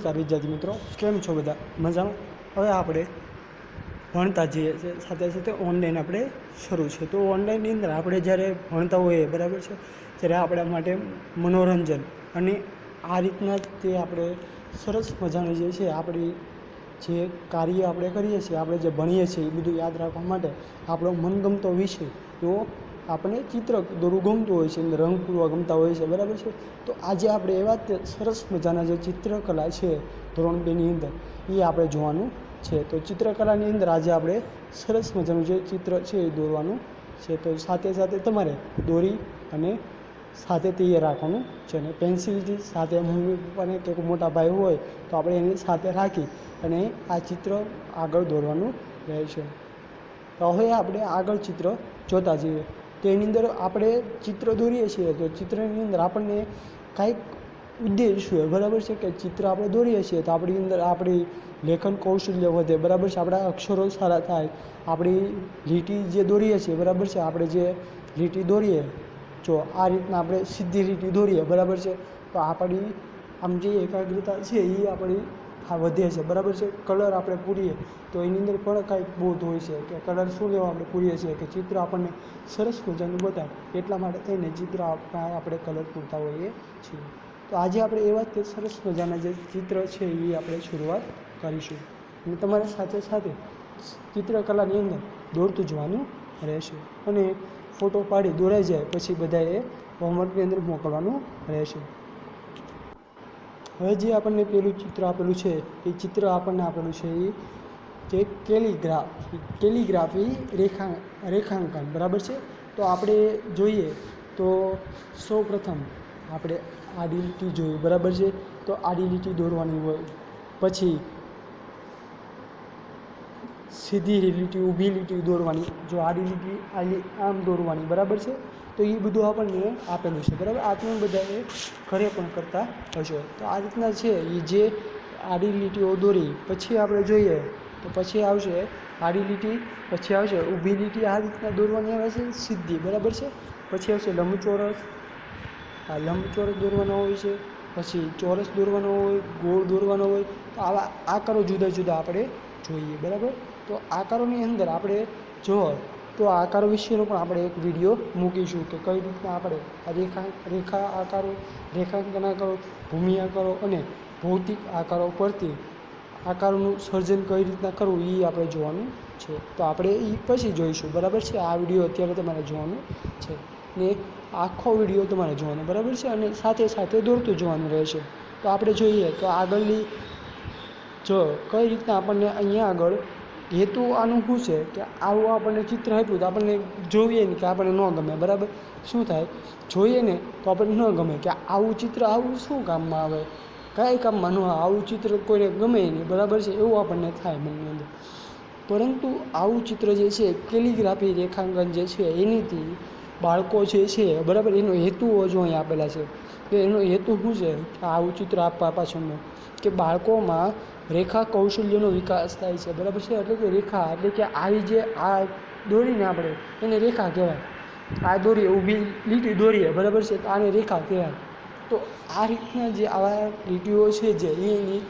નમસ્કાર વિદ્યાર્થી મિત્રો, કેમ છો બધા? મજામાં? હવે આપણે ભણતા જઈએ છીએ, સાથે સાથે ઓનલાઈન આપણે શરૂ છે. તો ઓનલાઈનની અંદર આપણે જ્યારે ભણતા હોઈએ, બરાબર છે, ત્યારે આપણા માટે મનોરંજન અને આ રીતના તે આપણે સરસ મજાનું જે છે આપણી જે કાર્ય આપણે કરીએ છીએ, આપણે જે ભણીએ છીએ એ બધું યાદ રાખવા માટે આપણો મનગમતો વિષય એવો આપણે ચિત્ર દોરવું ગમતું હોય છે, રંગ પૂરવા ગમતા હોય છે, બરાબર છે. તો આજે આપણે એવા સરસ મજાના જે ચિત્રકલા છે ધોરણ 2ની અંદર એ આપણે જોવાનું છે. તો ચિત્રકલાની અંદર આજે આપણે સરસ મજાનું જે ચિત્ર છે એ દોરવાનું છે. તો સાથે સાથે તમારે દોરી અને સાથે તૈયાર રાખવાનું છે, અને પેન્સિલથી સાથે મમ્મી પપ્પાને કે મોટા ભાઈ હોય તો આપણે એની સાથે રાખી અને આ ચિત્ર આગળ દોરવાનું રહે છે. તો હવે આપણે આગળ ચિત્ર જોતા જઈએ. તો એની અંદર આપણે ચિત્ર દોરીએ છીએ તો ચિત્રની અંદર આપણને કાંઈક ઉદ્દેશ હોય, બરાબર છે, કે ચિત્ર આપણે દોરીએ છીએ તો આપણી અંદર આપણી લેખન કૌશલ્ય વધે, બરાબર છે, આપણા અક્ષરો સારા થાય, આપણી લીટી જે દોરીએ છીએ, બરાબર છે, આપણે જે લીટી દોરીએ, જો આ રીતના આપણે સીધી લીટી દોરીએ, બરાબર છે, તો આપણી આમ જે એકાગ્રતા છે એ આપણી વધે છે, બરાબર છે. કલર આપણે પૂરીએ તો એની અંદર પણ કાંઈક બોધ હોય છે કે કલર શું લેવા આપણે પૂરીએ છીએ કે ચિત્ર આપણને સરસ મજાનું બતાવે, એટલા માટે થઈને ચિત્ર આપણે કલર પૂરતા હોઈએ છીએ. તો આજે આપણે એવા જ સરસ મજાના જે ચિત્ર છે એ આપણે શરૂઆત કરીશું, અને તમારે સાથે સાથે ચિત્રકલાની અંદર દોરતું જવાનું રહેશે, અને ફોટો પાડી દોરાઈ જાય પછી બધાએ હોમવર્કની અંદર મોકલવાનું રહેશે. હવે જે આપણને પેલું ચિત્ર આપેલું છે એ ચિત્ર આપણને આપેલું છે એ જે કેલિગ્રાફી રેખાંકન, બરાબર છે. તો આપણે જોઈએ તો સૌ પ્રથમ આપણે આડી લીટી જોઈએ, બરાબર છે. તો આડી લીટી દોરવાની હોય, પછી સીધી લીટી, ઊભી લીટી દોરવાની, જો આડી લીટી આમ દોરવાની, બરાબર છે. તો એ બધું આપણને આપેલું છે, બરાબર. આ તમે બધાએ ઘરે પણ કરતા હશો. તો આ રીતના છે એ જે આડી લીટીઓ દોરી પછી આપણે જોઈએ તો પછી આવશે આડી લીટી, પછી આવશે ઊભી લીટી, આ રીતના દોરવાની આવે છે સીધી, બરાબર છે. પછી આવશે લંબચોરસ, આ લંબચોરસ દોરવાનો હોય છે, પછી ચોરસ દોરવાનો હોય, ગોળ દોરવાનો હોય. તો આવા આકારો જુદા જુદા આપણે જોઈએ, બરાબર. તો આકારોની અંદર આપણે જો તો આકારો વિશેનો પણ આપણે એક વિડીયો મૂકીશું કે કઈ રીતના આપણે રેખા આકારો, રેખાંકન આકારો, ભૂમિ આકારો અને ભૌતિક આકારો પરથી આકારોનું સર્જન કઈ રીતના કરવું એ આપણે જોવાનું છે. તો આપણે એ પછી જોઈશું, બરાબર છે. આ વિડીયો અત્યારે તમારે જોવાનું છે ને આખો વિડીયો તમારે જોવાનો, બરાબર છે, અને સાથે સાથે દોરતું જોવાનું રહેશે. તો આપણે જોઈએ તો આગળની જો કઈ રીતના આપણને અહીંયા આગળ હેતુ આનું શું છે કે આવું આપણને ચિત્ર આપ્યું તો આપણને જોઈએ ને કે આપણને ન ગમે, બરાબર. શું થાય, જોઈએ ને તો આપણને ન ગમે કે આવું ચિત્ર આવું શું કામમાં આવે, કાંઈ કામમાં ન આવે, આવું ચિત્ર કોઈને ગમે નહીં, બરાબર છે, એવું આપણને થાય મનની અંદર. પરંતુ આવું ચિત્ર જે છે કેલિગ્રાફી રેખાંકન જે છે એનીથી બાળકો જે છે, બરાબર, એનો હેતુઓ જો અહીં આપેલા છે કે એનો હેતુ શું છે કે આવું ચિત્ર આપવા પાછળનો કે બાળકોમાં રેખા કૌશલ્યનો વિકાસ થાય છે, બરાબર છે. એટલે કે રેખા એટલે કે આવી જે આ દોરીને આપણે એને રેખા કહેવાય, આ દોરીએ ઊભી લીટી દોરીએ, બરાબર છે, તો આને રેખા કહેવાય. તો આ રીતના જે આવા લીટીઓ છે જે એની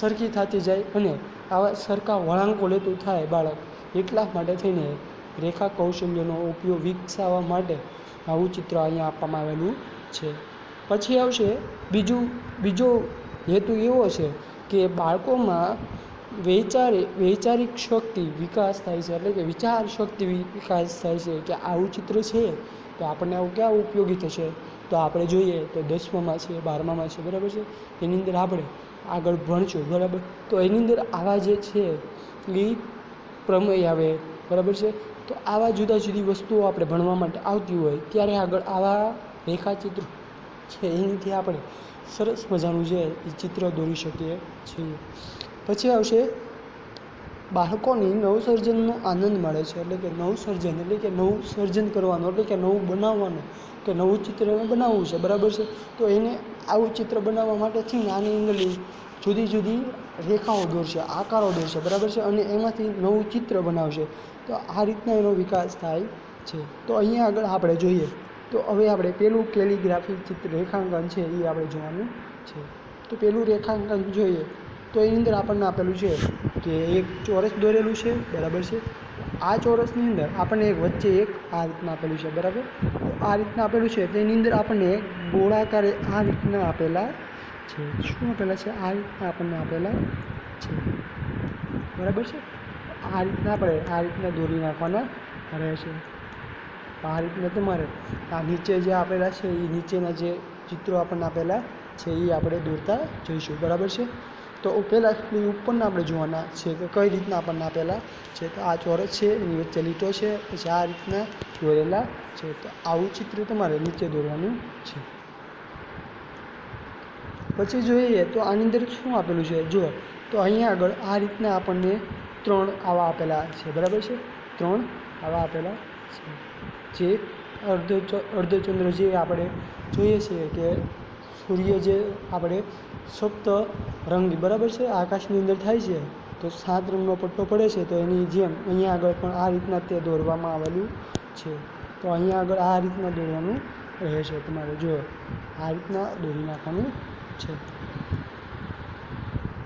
સરખી થતી જાય અને આવા સરખા વળાંકો લેતું થાય બાળક, એટલા માટે થઈને રેખા કૌશલ્યનો ઉપયોગ વિકસાવવા માટે આવું ચિત્ર અહીંયા આપવામાં આવેલું છે. પછી આવશે બીજો હેતુ એવો છે કે બાળકોમાં વૈચારિક શક્તિ વિકાસ થાય છે, એટલે કે વિચાર શક્તિ વિકાસ થાય છે કે આવું ચિત્ર છે તો આપણને આવું ક્યાં ઉપયોગી થશે. તો આપણે જોઈએ તો 10મામાં છે, 12મામાં છે, બરાબર છે, એની અંદર આપણે આગળ ભણશું, બરાબર. તો એની અંદર આવા જે છે એ પ્રમેય આવે, બરાબર છે. તો આવા જુદા જુદી વસ્તુઓ આપણે ભણવા માટે આવતી હોય ત્યારે આગળ આવા રેખાચિત્રો છે એનીથી આપણે સરસ મજાનું જે એ ચિત્ર દોરી શકીએ છીએ. પછી આવશે બાળકોની નવસર્જનનો આનંદ મળે છે, એટલે કે નવસર્જન એટલે કે નવું સર્જન કરવાનું, એટલે કે નવું બનાવવાનું, કે નવું ચિત્ર બનાવવું છે, બરાબર છે. તો એને આવું ચિત્ર બનાવવા માટેથી આની અંદરની જુદી જુદી રેખાઓ દોરશે, આકારો દોરશે, બરાબર છે, અને એમાંથી નવું ચિત્ર બનાવશે. તો આ રીતના એનો વિકાસ થાય છે. તો અહીંયા આગળ આપણે જોઈએ તો હવે આપણે પેલું કેલિગ્રાફી ચિત્ર રેખાંકન છે એ આપણે જોવાનું છે. તો પેલું રેખાંકન જોઈએ તો એની અંદર આપણને આપેલું છે કે એક ચોરસ દોરેલું છે, બરાબર છે. આ ચોરસની અંદર આપણને એક વચ્ચે એક આ રીતના આપેલું છે, બરાબર. તો આ રીતના આપેલું છે તેની અંદર આપણને ગોળાકારે આ રીતના આપેલા છે. શું આપેલા છે? આ રીતના આપણને આપેલા છે, બરાબર છે. આ રીતના આપણે આ રીતના દોરી નાખવાના રહેશે. આ રીતના તમારે આ નીચે જે આપેલા છે એ નીચેના જે ચિત્રો આપણને આપેલા છે એ આપણે દોરતા જઈશું, બરાબર છે. તો પહેલાં ઉપરના આપણે જોવાના છે કે કઈ રીતના આપણને આપેલા છે. તો આ ચોરસ છે, એની વચ્ચે લીટો છે, પછી આ રીતના દોરેલા છે. તો આવું ચિત્ર તમારે નીચે દોરવાનું છે. પછી જોઈએ તો આની અંદર શું આપેલું છે જો, તો અહીંયા આગળ આ રીતના આપણને 3 આવા આપેલા છે, બરાબર છે. 3 આવા આપેલા છે, જે અર્ધચંદ્ર જે આપણે જોઈએ છીએ કે સૂર્ય જે આપણે સપ્ત રંગી, બરાબર છે, આકાશની અંદર થાય છે. તો 7 રંગનો પટ્ટો પડે છે, તો એની જેમ અહીંયા આગળ પણ આ રીતના તે દોરવામાં આવેલું છે. તો અહીંયા આગળ આ રીતના દોરવાનું રહેશે તમારે. જો આ રીતના દોરી નાખવાનું છે.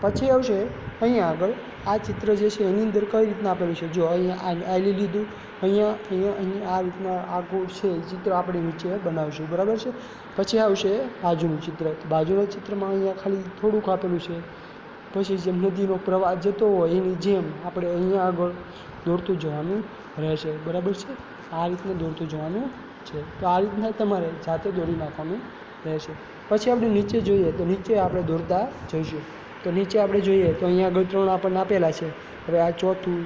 પછી આવશે અહીંયા આગળ આ ચિત્ર જે છે એની અંદર કઈ રીતના આપેલું છે. જો અહીંયા આલી લીધું, અહીંયા આ રીતના આખું છે એ ચિત્ર આપણે નીચે બનાવીશું, બરાબર છે. પછી આવશે બાજુનું ચિત્ર. બાજુના ચિત્રમાં અહીંયા ખાલી થોડુંક આપેલું છે. પછી જેમ નદીનો પ્રવાહ જતો હોય એની જેમ આપણે અહીંયા આગળ દોરતું જવાનું રહેશે, બરાબર છે. આ રીતના દોરતું જવાનું છે. તો આ રીતના તમારે જાતે દોરી નાખવાનું રહેશે. પછી આપણે નીચે જોઈએ તો નીચે આપણે દોરતા જઈશું. તો નીચે આપણે જોઈએ તો અહીંયા આગળ 3 આપણને આપેલા છે. હવે આ ચોથું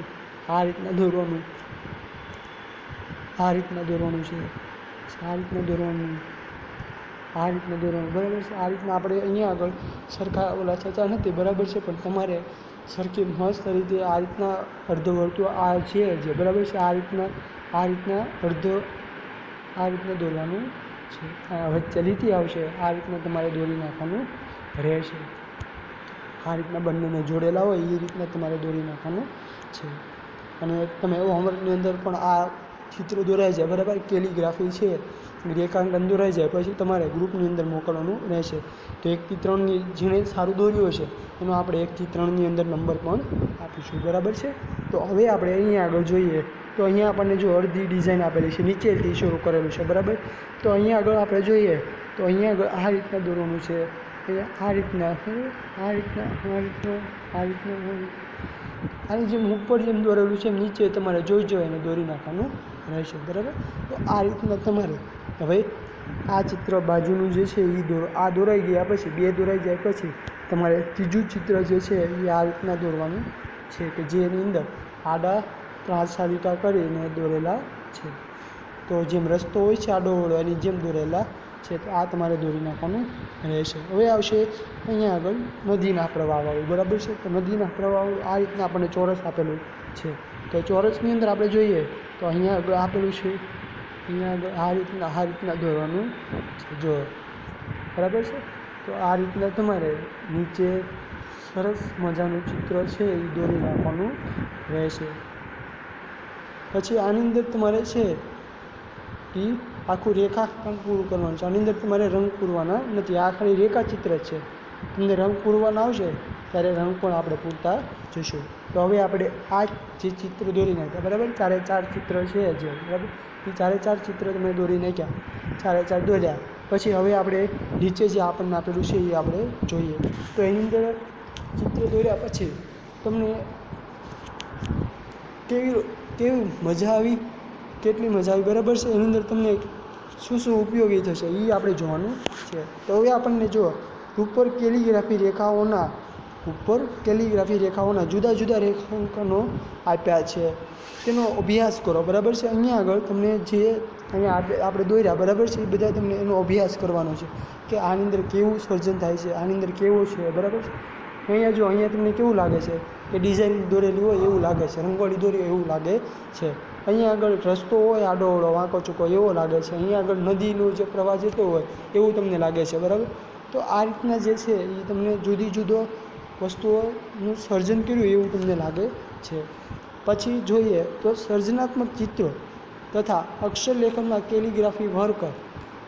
આ રીતના દોરવાનું, આ રીતના દોરવાનું છે, આ રીતના દોરવાનું, આ રીતના દોરવાનું, બરાબર છે. આ રીતના આપણે અહીંયા આગળ સરખા ઓલા છચા નથી, બરાબર છે, પણ તમારે સરખી મસ્ત રીતે આ રીતના અર્ધવર્તુળ આ છે જે, બરાબર છે. આ રીતના આ રીતના દોરવાનું છે. વચ્ચે લીટી આવશે, આ રીતના તમારે દોરી નાખવાનું રહેશે. આ રીતના બંનેને જોડેલા હોય એ રીતના તમારે દોરી નાખવાનું છે. અને તમે હોમવર્કની અંદર પણ આ ચિત્ર દોરાઈ જાય, બરાબર, કેલિગ્રાફી છે, રેખાંકન દોરાઈ જાય પછી તમારે ગ્રુપની અંદર મોકલવાનું રહેશે. તો 1 થી 3ની જેણે સારું દોર્યું હશે એનો આપણે 1 થી 3ની અંદર નંબર પણ આપીશું, બરાબર છે. તો હવે આપણે અહીંયા આગળ જોઈએ તો અહીંયા આપણને જો અડધી ડિઝાઇન આપેલી છે, નીચેથી શરૂ કરેલું છે, બરાબર. તો અહીંયા આગળ આપણે જોઈએ તો અહીંયા આગળ આ રીતના દોરવાનું છે, આ રીતના, આ રીતના, આ રીતના, આ રીતના, આની જેમ ઉપર જેમ દોરેલું છે એમ નીચે તમારે જોઈ એને દોરી નાખવાનું રહેશે, બરાબર. તો આ રીતના તમારે હવે આ ચિત્ર બાજુનું જે છે એ આ દોરાઈ ગયા પછી 2 દોરાઈ જાય પછી તમારે ત્રીજું ચિત્ર જે છે એ આ રીતના દોરવાનું છે કે જેની અંદર આડા ત્રાંસા લીટા કરીને દોરેલા છે. તો જેમ રસ્તો હોય છે આડો ઓળો એની જેમ દોરેલા છે. તો આ તમારે દોરી નાખવાનું રહેશે. હવે આવશે અહીંયા આગળ નદીના પ્રવાહવાળું, બરાબર છે. તો નદીના પ્રવાહવાળું આ રીતના આપણને ચોરસ આપેલું છે. તો ચોરસની અંદર આપણે જોઈએ તો અહીંયા આગળ આપેલું છે, અહીંયા આગળ આ રીતના દોરવાનું છે, જો, બરાબર છે. તો આ રીતના તમારે નીચે સરસ મજાનું ચિત્ર છે એ દોરી નાખવાનું રહેશે. પછી આની અંદર તમારે છે એ આખું રેખાંકન પૂરું કરવાનું છે. આની અંદર તમારે રંગ પૂરવાના નથી, આ ખાલી રેખાચિત્ર જ છે. તમને રંગ પૂરવાના આવશે ત્યારે રંગ પણ આપણે પૂરતા જઈશું. તો હવે આપણે આ જે ચિત્ર દોરી નાખ્યા, બરાબર, 4 ચિત્ર છે જે, બરાબર, એ 4 ચિત્ર તમે દોરી નાખ્યા, 4 દોર્યા. પછી હવે આપણે નીચે જે આપણને આપેલું છે એ આપણે જોઈએ. તો એની અંદર ચિત્ર દોર્યા પછી તમને કેવી મજા આવી, કેટલી મજા આવી, બરાબર છે. એની અંદર તમને શું ઉપયોગી થશે એ આપણે જોવાનું છે. તો હવે આપણને જો ઉપર કેલિગ્રાફી રેખાઓના જુદા જુદા રેખાંકનો આપ્યા છે, તેનો અભ્યાસ કરો, બરાબર છે. અહીંયા આગળ તમને જે અહીંયા આપણે દોર્યા, બરાબર છે, એ બધા તમને એનો અભ્યાસ કરવાનો છે કે આની અંદર કેવું સર્જન થાય છે, આની અંદર કેવું છે, બરાબર છે. અહીંયા જો અહીંયા તમને કેવું લાગે છે કે ડિઝાઇન દોરેલી હોય એવું લાગે છે, રંગોળી દોરી હોય એવું લાગે છે. અહીંયા આગળ રસ્તો હોય આડો અવળો વાંકો ચૂકો એવો લાગે છે. અહીંયા આગળ નદીનો જે પ્રવાહ જતો હોય એવું તમને લાગે છે, બરાબર. તો આ રીતના જે છે એ તમને જુદો વસ્તુઓનું સર્જન કર્યું એવું તમને લાગે છે. પછી જોઈએ તો સર્જનાત્મક ચિત્રો તથા અક્ષર લેખનમાં કેલિગ્રાફી વર્ક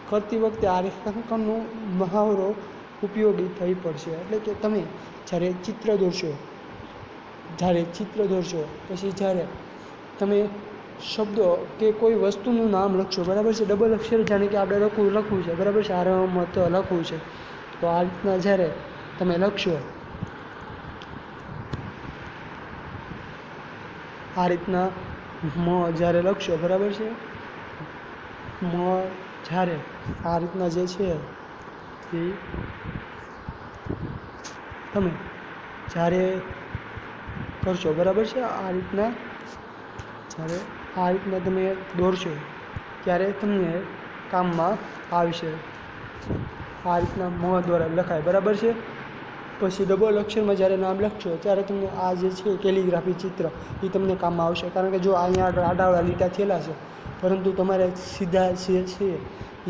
કરતી વખતે આ રેખાંકનનો મહાવરો ઉપયોગી થઈ પડશે. એટલે કે તમે જ્યારે ચિત્ર દોરશો પછી જ્યારે તમે શબ્દો કે કોઈ વસ્તુનું નામ લખશો, બરાબર છે, ડબલ અક્ષર જાણે કે આપણે લખવું છે, બરાબર છે, રમત લખવું છે, તો આ રીતના જ્યારે તમે લખશો, આ રીતના જ્યારે લખશો, બરાબર છે, જ્યારે આ રીતના જે છે એ તમે જ્યારે કરશો, બરાબર છે, આ રીતના જ્યારે આ રીતના તમે દોરશો ત્યારે તમને કામમાં આવશે. આ રીતના દ્વારા લખાય, બરાબર છે. પછી ડબલ અક્ષરમાં જ્યારે નામ લખશો ત્યારે તમને આ જે છે કેલિગ્રાફી ચિત્ર એ તમને કામમાં આવશે. કારણ કે જો અહીંયા આગળ આડાવાળા લીટા થયેલા છે, પરંતુ તમારે સીધા જે છે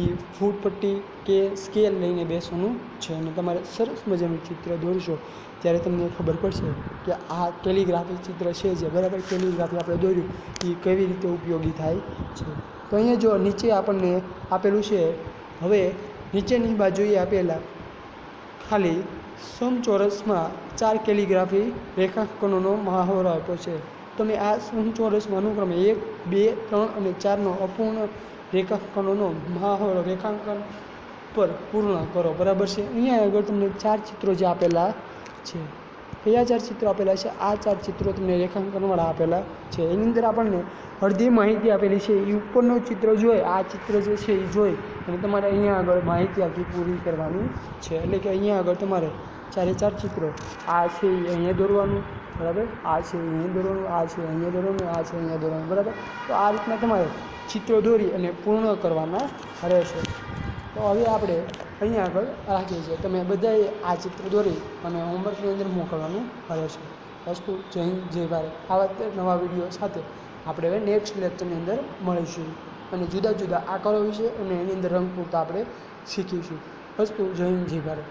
એ ફૂટપટ્ટી કે સ્કેલ લઈને બેસવાનું છે અને તમારે સરસ મજાનું ચિત્ર દોરશો ત્યારે તમને ખબર પડશે કે આ કેલિગ્રાફી ચિત્ર છે, જે બરાબર કેલિગ્રાફી આપણે દોર્યું એ કેવી રીતે ઉપયોગી થાય છે. તો અહીંયા જો નીચે આપણને આપેલું છે, હવે નીચેની બાજુએ આપેલા ખાલી સમચોરસમાં 4 કેલિગ્રાફી રેખાંકનોનો મહાવરો આપ્યો છે. તમે આ સમચોરસમાં અનુક્રમે 1, 2, 3 અને 4નો અપૂર્ણ રેખાંકનોનો મહાવરો રેખાંકન પર પૂર્ણ કરો, બરાબર છે. અહીંયા આગળ તમને 4 ચિત્રો જે આપેલા છે, કયા 4 ચિત્રો આપેલા છે? આ 4 ચિત્રો તમને રેખાંકનવાળા આપેલા છે. એની અંદર આપણને અડધી માહિતી આપેલી છે. એ ઉપરનું ચિત્ર જોઈ, આ ચિત્ર જે છે એ જોઈ અને તમારે અહીંયા આગળ માહિતી આખી પૂરી કરવાની છે. એટલે કે અહીંયા આગળ તમારે 4 ચિત્રો, આ છે એ અહીંયા દોરવાનું, બરાબર, આ છે અહીંયા દોરવાનું, આ છે અહીંયા દોરવાનું, આ છે અહીંયા દોરવાનું, બરાબર. તો આ રીતના તમારે ચિત્રો દોરી અને પૂર્ણ કરવાના રહેશે. તો હવે આપણે અહીંયા આગળ રાખીએ છીએ. તમે બધાએ આ ચિત્ર દોરી અને હોમવર્કની અંદર મોકલવાનું રહેશે. અસ્તુ. જય હિન્દ, જય ભારત. આવા નવા વિડીયો સાથે આપણે હવે નેક્સ્ટ લેક્ચરની અંદર મળીશું અને જુદા જુદા આકારો વિશે અને એની અંદર રંગ પૂરતા આપણે શીખીશું. અસ્તુ. જય હિન્દ, જય ભારત.